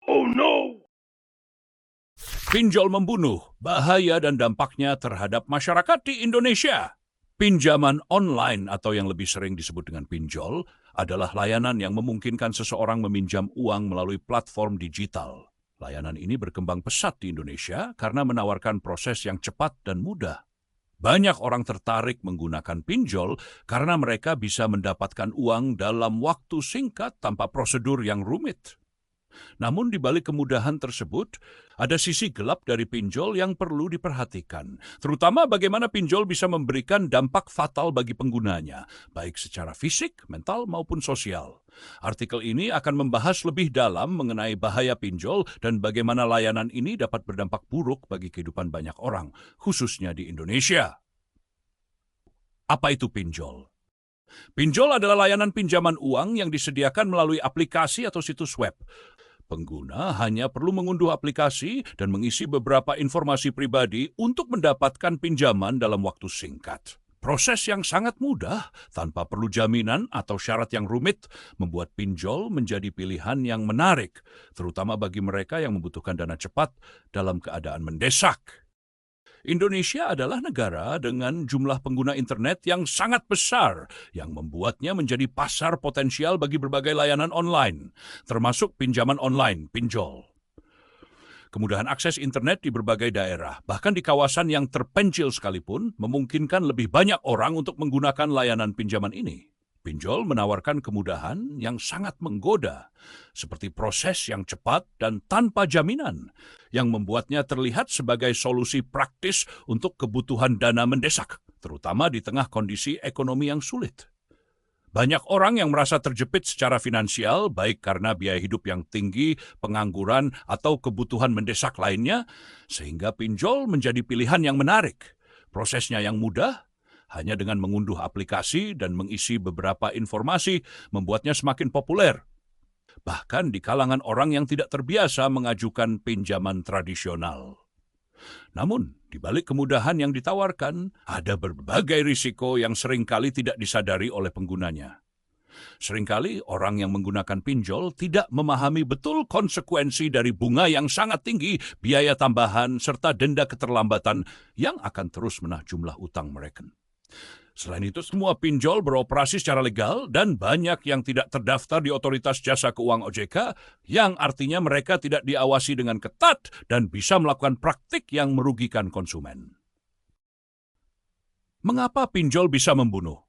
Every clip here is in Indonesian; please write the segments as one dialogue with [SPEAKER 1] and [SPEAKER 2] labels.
[SPEAKER 1] Oh no!
[SPEAKER 2] Pinjol membunuh, bahaya dan dampaknya terhadap masyarakat di Indonesia. Pinjaman online atau yang lebih sering disebut dengan pinjol adalah layanan yang memungkinkan seseorang meminjam uang melalui platform digital. Layanan ini berkembang pesat di Indonesia karena menawarkan proses yang cepat dan mudah. Banyak orang tertarik menggunakan pinjol karena mereka bisa mendapatkan uang dalam waktu singkat tanpa prosedur yang rumit. Namun di balik kemudahan tersebut, ada sisi gelap dari pinjol yang perlu diperhatikan, terutama bagaimana pinjol bisa memberikan dampak fatal bagi penggunanya, baik secara fisik, mental, maupun sosial. Artikel ini akan membahas lebih dalam mengenai bahaya pinjol dan bagaimana layanan ini dapat berdampak buruk bagi kehidupan banyak orang, khususnya di Indonesia. Apa itu pinjol? Pinjol adalah layanan pinjaman uang yang disediakan melalui aplikasi atau situs web. Pengguna hanya perlu mengunduh aplikasi dan mengisi beberapa informasi pribadi untuk mendapatkan pinjaman dalam waktu singkat. Proses yang sangat mudah, tanpa perlu jaminan atau syarat yang rumit, membuat pinjol menjadi pilihan yang menarik, terutama bagi mereka yang membutuhkan dana cepat dalam keadaan mendesak. Indonesia adalah negara dengan jumlah pengguna internet yang sangat besar, yang membuatnya menjadi pasar potensial bagi berbagai layanan online, termasuk pinjaman online, pinjol. Kemudahan akses internet di berbagai daerah, bahkan di kawasan yang terpencil sekalipun, memungkinkan lebih banyak orang untuk menggunakan layanan pinjaman ini. Pinjol menawarkan kemudahan yang sangat menggoda, seperti proses yang cepat dan tanpa jaminan, yang membuatnya terlihat sebagai solusi praktis untuk kebutuhan dana mendesak, terutama di tengah kondisi ekonomi yang sulit. Banyak orang yang merasa terjepit secara finansial, baik karena biaya hidup yang tinggi, pengangguran, atau kebutuhan mendesak lainnya, sehingga pinjol menjadi pilihan yang menarik. Prosesnya yang mudah, hanya dengan mengunduh aplikasi dan mengisi beberapa informasi membuatnya semakin populer. Bahkan di kalangan orang yang tidak terbiasa mengajukan pinjaman tradisional. Namun, di balik kemudahan yang ditawarkan, ada berbagai risiko yang seringkali tidak disadari oleh penggunanya. Seringkali orang yang menggunakan pinjol tidak memahami betul konsekuensi dari bunga yang sangat tinggi, biaya tambahan, serta denda keterlambatan yang akan terus menambah jumlah utang mereka. Selain itu, semua pinjol beroperasi secara legal dan banyak yang tidak terdaftar di Otoritas Jasa Keuangan OJK, yang artinya mereka tidak diawasi dengan ketat dan bisa melakukan praktik yang merugikan konsumen. Mengapa pinjol bisa membunuh?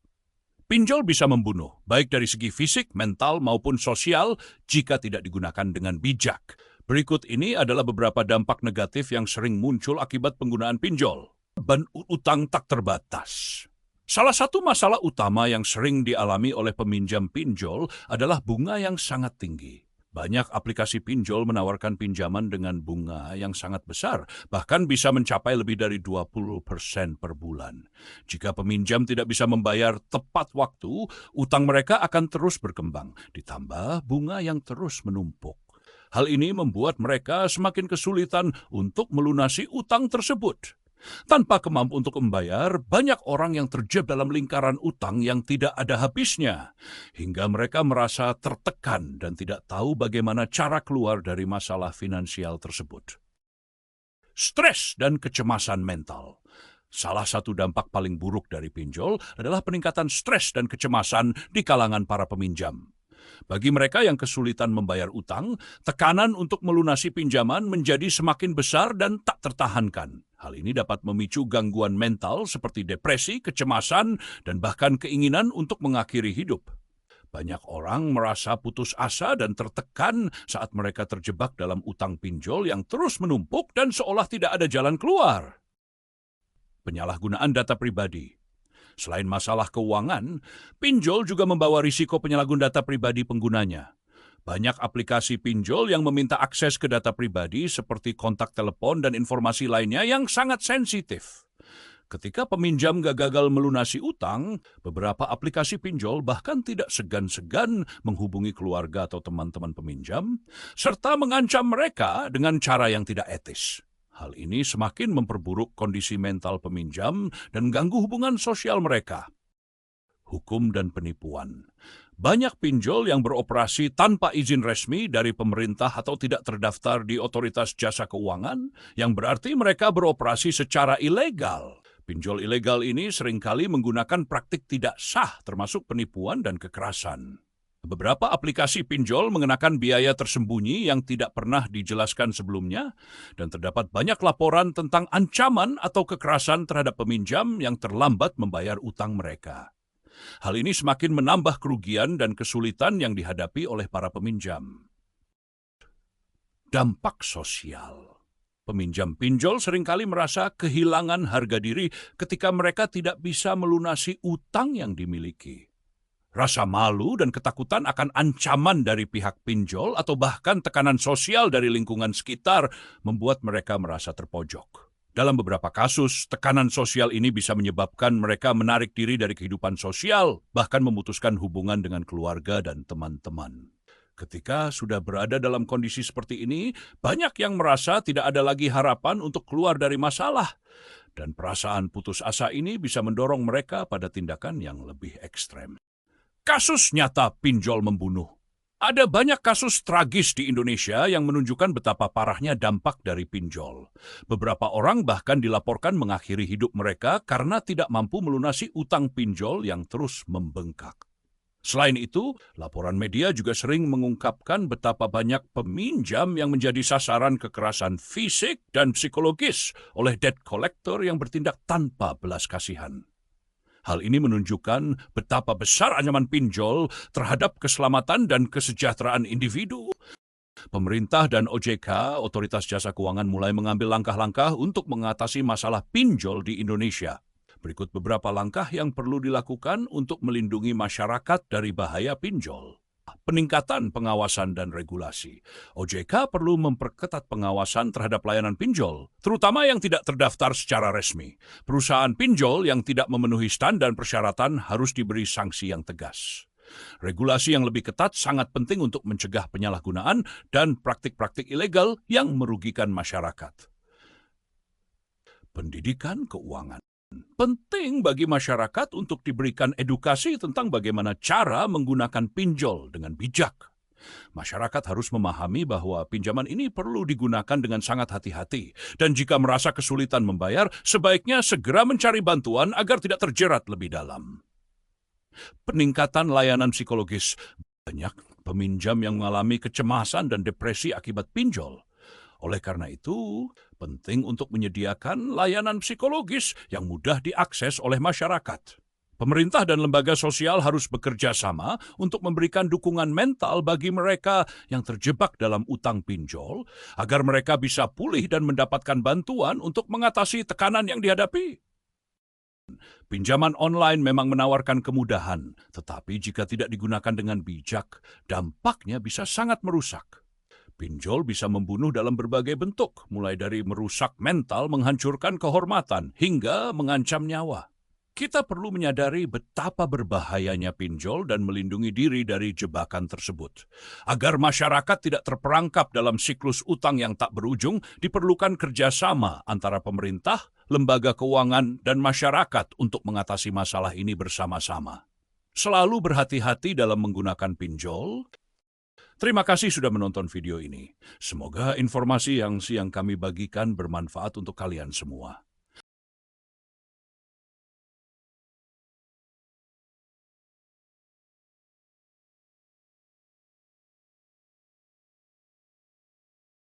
[SPEAKER 2] Pinjol bisa membunuh, baik dari segi fisik, mental, maupun sosial jika tidak digunakan dengan bijak. Berikut ini adalah beberapa dampak negatif yang sering muncul akibat penggunaan pinjol. Beban utang tak terbatas. Salah satu masalah utama yang sering dialami oleh peminjam pinjol adalah bunga yang sangat tinggi. Banyak aplikasi pinjol menawarkan pinjaman dengan bunga yang sangat besar, bahkan bisa mencapai lebih dari 20% per bulan. Jika peminjam tidak bisa membayar tepat waktu, utang mereka akan terus berkembang, ditambah bunga yang terus menumpuk. Hal ini membuat mereka semakin kesulitan untuk melunasi utang tersebut. Tanpa kemampuan untuk membayar, banyak orang yang terjebak dalam lingkaran utang yang tidak ada habisnya, hingga mereka merasa tertekan dan tidak tahu bagaimana cara keluar dari masalah finansial tersebut. Stres dan kecemasan mental. Salah satu dampak paling buruk dari pinjol adalah peningkatan stres dan kecemasan di kalangan para peminjam. Bagi mereka yang kesulitan membayar utang, tekanan untuk melunasi pinjaman menjadi semakin besar dan tak tertahankan. Hal ini dapat memicu gangguan mental seperti depresi, kecemasan, dan bahkan keinginan untuk mengakhiri hidup. Banyak orang merasa putus asa dan tertekan saat mereka terjebak dalam utang pinjol yang terus menumpuk dan seolah tidak ada jalan keluar. Penyalahgunaan data pribadi. Selain masalah keuangan, pinjol juga membawa risiko penyalahgunaan data pribadi penggunanya. Banyak aplikasi pinjol yang meminta akses ke data pribadi seperti kontak telepon dan informasi lainnya yang sangat sensitif. Ketika peminjam gagal melunasi utang, beberapa aplikasi pinjol bahkan tidak segan-segan menghubungi keluarga atau teman-teman peminjam, serta mengancam mereka dengan cara yang tidak etis. Hal ini semakin memperburuk kondisi mental peminjam dan ganggu hubungan sosial mereka. Hukum dan penipuan. Banyak pinjol yang beroperasi tanpa izin resmi dari pemerintah atau tidak terdaftar di otoritas jasa keuangan, yang berarti mereka beroperasi secara ilegal. Pinjol ilegal ini seringkali menggunakan praktik tidak sah, termasuk penipuan dan kekerasan. Beberapa aplikasi pinjol mengenakan biaya tersembunyi yang tidak pernah dijelaskan sebelumnya, dan terdapat banyak laporan tentang ancaman atau kekerasan terhadap peminjam yang terlambat membayar utang mereka. Hal ini semakin menambah kerugian dan kesulitan yang dihadapi oleh para peminjam. Dampak sosial. Peminjam pinjol seringkali merasa kehilangan harga diri ketika mereka tidak bisa melunasi utang yang dimiliki. Rasa malu dan ketakutan akan ancaman dari pihak pinjol atau bahkan tekanan sosial dari lingkungan sekitar membuat mereka merasa terpojok. Dalam beberapa kasus, tekanan sosial ini bisa menyebabkan mereka menarik diri dari kehidupan sosial, bahkan memutuskan hubungan dengan keluarga dan teman-teman. Ketika sudah berada dalam kondisi seperti ini, banyak yang merasa tidak ada lagi harapan untuk keluar dari masalah, dan perasaan putus asa ini bisa mendorong mereka pada tindakan yang lebih ekstrem. Kasus nyata pinjol membunuh. Ada banyak kasus tragis di Indonesia yang menunjukkan betapa parahnya dampak dari pinjol. Beberapa orang bahkan dilaporkan mengakhiri hidup mereka karena tidak mampu melunasi utang pinjol yang terus membengkak. Selain itu, laporan media juga sering mengungkapkan betapa banyak peminjam yang menjadi sasaran kekerasan fisik dan psikologis oleh debt collector yang bertindak tanpa belas kasihan. Hal ini menunjukkan betapa besar ancaman pinjol terhadap keselamatan dan kesejahteraan individu. Pemerintah dan OJK, Otoritas Jasa Keuangan, mulai mengambil langkah-langkah untuk mengatasi masalah pinjol di Indonesia. Berikut beberapa langkah yang perlu dilakukan untuk melindungi masyarakat dari bahaya pinjol. Peningkatan pengawasan dan regulasi. OJK perlu memperketat pengawasan terhadap layanan pinjol, terutama yang tidak terdaftar secara resmi. Perusahaan pinjol yang tidak memenuhi standar persyaratan harus diberi sanksi yang tegas. Regulasi yang lebih ketat sangat penting untuk mencegah penyalahgunaan dan praktik-praktik ilegal yang merugikan masyarakat. Pendidikan keuangan. Penting bagi masyarakat untuk diberikan edukasi tentang bagaimana cara menggunakan pinjol dengan bijak. Masyarakat harus memahami bahwa pinjaman ini perlu digunakan dengan sangat hati-hati, dan jika merasa kesulitan membayar, sebaiknya segera mencari bantuan agar tidak terjerat lebih dalam. Peningkatan layanan psikologis. Banyak peminjam yang mengalami kecemasan dan depresi akibat pinjol. Oleh karena itu, penting untuk menyediakan layanan psikologis yang mudah diakses oleh masyarakat. Pemerintah dan lembaga sosial harus bekerja sama untuk memberikan dukungan mental bagi mereka yang terjebak dalam utang pinjol, agar mereka bisa pulih dan mendapatkan bantuan untuk mengatasi tekanan yang dihadapi. Pinjaman online memang menawarkan kemudahan, tetapi jika tidak digunakan dengan bijak, dampaknya bisa sangat merusak. Pinjol bisa membunuh dalam berbagai bentuk, mulai dari merusak mental, menghancurkan kehormatan, hingga mengancam nyawa. Kita perlu menyadari betapa berbahayanya pinjol dan melindungi diri dari jebakan tersebut. Agar masyarakat tidak terperangkap dalam siklus utang yang tak berujung, diperlukan kerjasama antara pemerintah, lembaga keuangan, dan masyarakat untuk mengatasi masalah ini bersama-sama. Selalu berhati-hati dalam menggunakan pinjol. Terima kasih sudah menonton video ini. Semoga informasi yang kami bagikan bermanfaat untuk kalian semua.